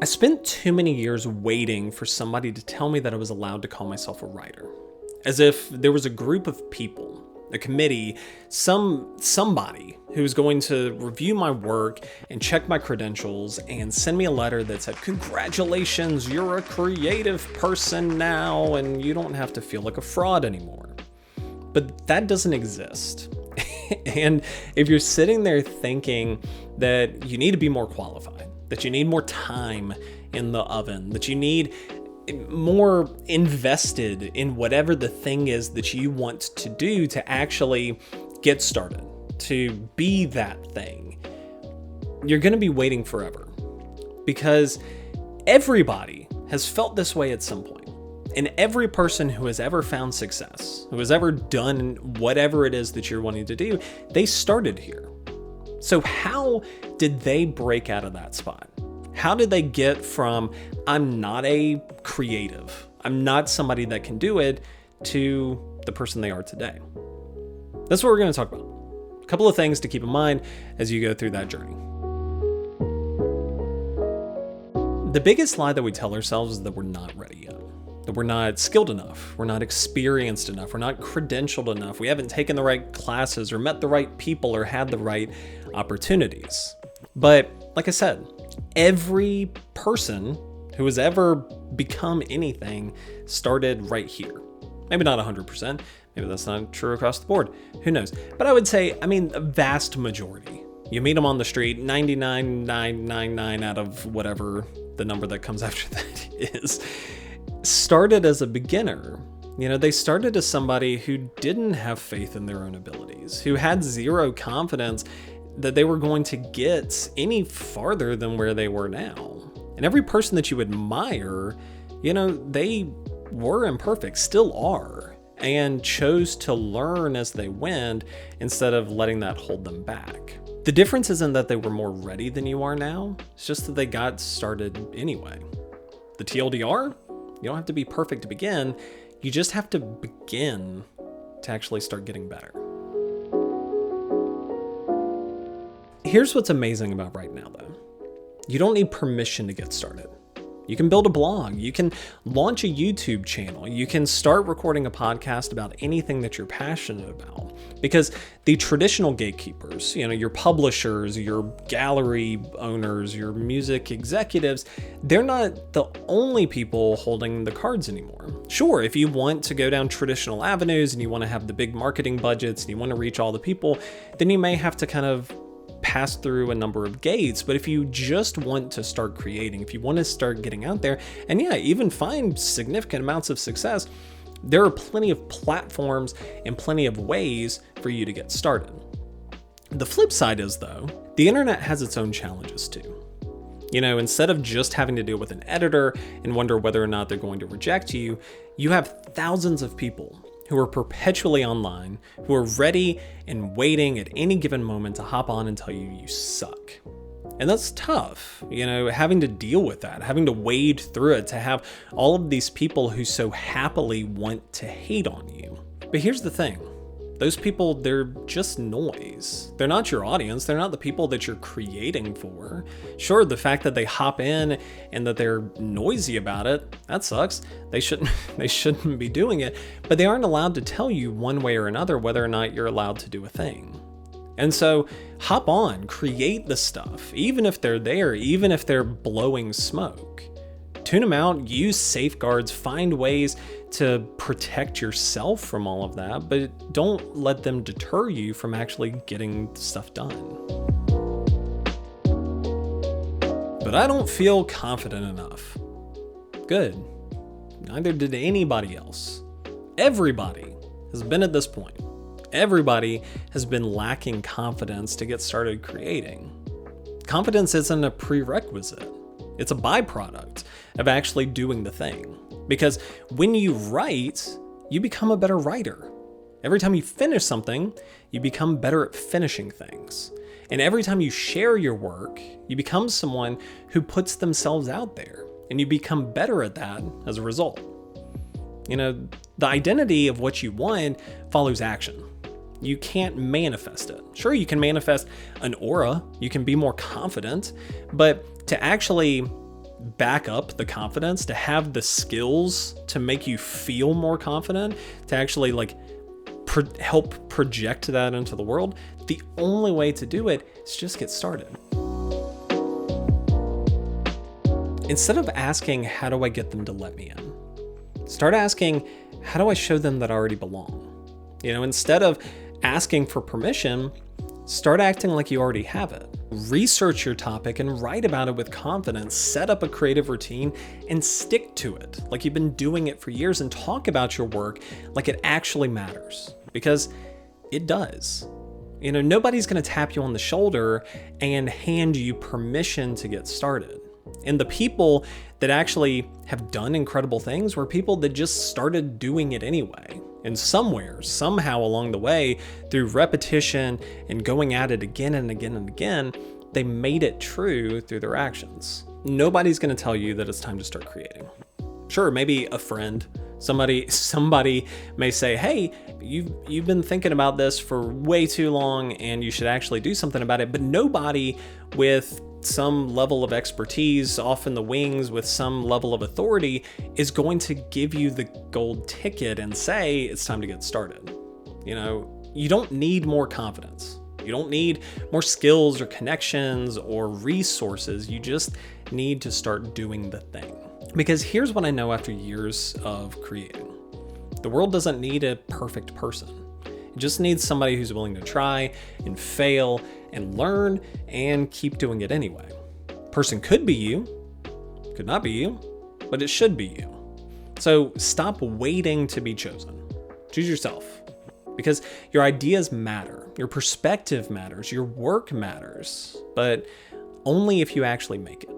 I spent too many years waiting for somebody to tell me that I was allowed to call myself a writer. As if there was a group of people, a committee, somebody who was going to review my work and check my credentials and send me a letter that said, "Congratulations, you're a creative person now and you don't have to feel like a fraud anymore." But that doesn't exist. And if you're sitting there thinking that you need to be more qualified, that you need more time in the oven, that you need more invested in whatever the thing is that you want to do to actually get started, to be that thing, you're going to be waiting forever. Because everybody has felt this way at some point. And every person who has ever found success, who has ever done whatever it is that you're wanting to do, they started here. So how did they break out of that spot? How did they get from, I'm not a creative, I'm not somebody that can do it, to the person they are today? That's what we're going to talk about. A couple of things to keep in mind as you go through that journey. The biggest lie that we tell ourselves is that we're not ready yet. That we're not skilled enough, we're not experienced enough, we're not credentialed enough, we haven't taken the right classes or met the right people or had the right opportunities. But like I said, every person who has ever become anything started right here. Maybe not 100%, maybe that's not true across the board, who knows? But I would say, a vast majority. You meet them on the street, 99.999 out of whatever the number that comes after that is, started as a beginner. They started as somebody who didn't have faith in their own abilities, who had zero confidence that they were going to get any farther than where they were now. And every person that you admire, they were imperfect, still are, and chose to learn as they went instead of letting that hold them back. The difference isn't that they were more ready than you are now, it's just that they got started anyway. The TLDR? You don't have to be perfect to begin, you just have to begin to actually start getting better. Here's what's amazing about right now though. You don't need permission to get started. You can build a blog, you can launch a YouTube channel, you can start recording a podcast about anything that you're passionate about. Because the traditional gatekeepers, your publishers, your gallery owners, your music executives, they're not the only people holding the cards anymore. Sure, if you want to go down traditional avenues and you want to have the big marketing budgets and you want to reach all the people, then you may have to kind of pass through a number of gates. But if you just want to start creating, if you want to start getting out there and even find significant amounts of success, there are plenty of platforms and plenty of ways for you to get started. The flip side is though, the internet has its own challenges too. Instead of just having to deal with an editor and wonder whether or not they're going to reject you, you have thousands of people who are perpetually online, who are ready and waiting at any given moment to hop on and tell you you suck. And that's tough, having to deal with that, having to wade through it, to have all of these people who so happily want to hate on you. But here's the thing. Those people, they're just noise. They're not your audience. They're not the people that you're creating for. Sure, the fact that they hop in and that they're noisy about it, that sucks. They shouldn't be doing it, but they aren't allowed to tell you one way or another whether or not you're allowed to do a thing. And so hop on, create the stuff, even if they're there, even if they're blowing smoke. Tune them out, use safeguards, find ways to protect yourself from all of that, but don't let them deter you from actually getting stuff done. But I don't feel confident enough. Good. Neither did anybody else. Everybody has been at this point. Everybody has been lacking confidence to get started creating. Confidence isn't a prerequisite. It's a byproduct of actually doing the thing. Because when you write, you become a better writer. Every time you finish something, you become better at finishing things. And every time you share your work, you become someone who puts themselves out there. And you become better at that as a result. The identity of what you want follows action. You can't manifest it. Sure, you can manifest an aura, you can be more confident, but to actually back up the confidence, to have the skills to make you feel more confident, to actually like help project that into the world, the only way to do it is just get started. Instead of asking, how do I get them to let me in? Start asking, how do I show them that I already belong? Instead of asking for permission, start acting like you already have it. Research your topic and write about it with confidence. Set up a creative routine and stick to it like you've been doing it for years, and talk about your work like it actually matters, because it does. Nobody's going to tap you on the shoulder and hand you permission to get started. And the people that actually have done incredible things were people that just started doing it anyway. And somewhere, somehow along the way, through repetition and going at it again and again and again, they made it true through their actions. Nobody's going to tell you that it's time to start creating. Sure, maybe a friend, somebody may say, hey, you've been thinking about this for way too long and you should actually do something about it. But nobody with some level of expertise off in the wings with some level of authority is going to give you the gold ticket and say it's time to get started. You don't need more confidence. You don't need more skills or connections or resources. You just need to start doing the thing. Because here's what I know after years of creating. The world doesn't need a perfect person. It just needs somebody who's willing to try and fail and learn and keep doing it anyway. Person could be you, could not be you, but it should be you. So stop waiting to be chosen. Choose yourself, because your ideas matter, your perspective matters, your work matters, but only if you actually make it.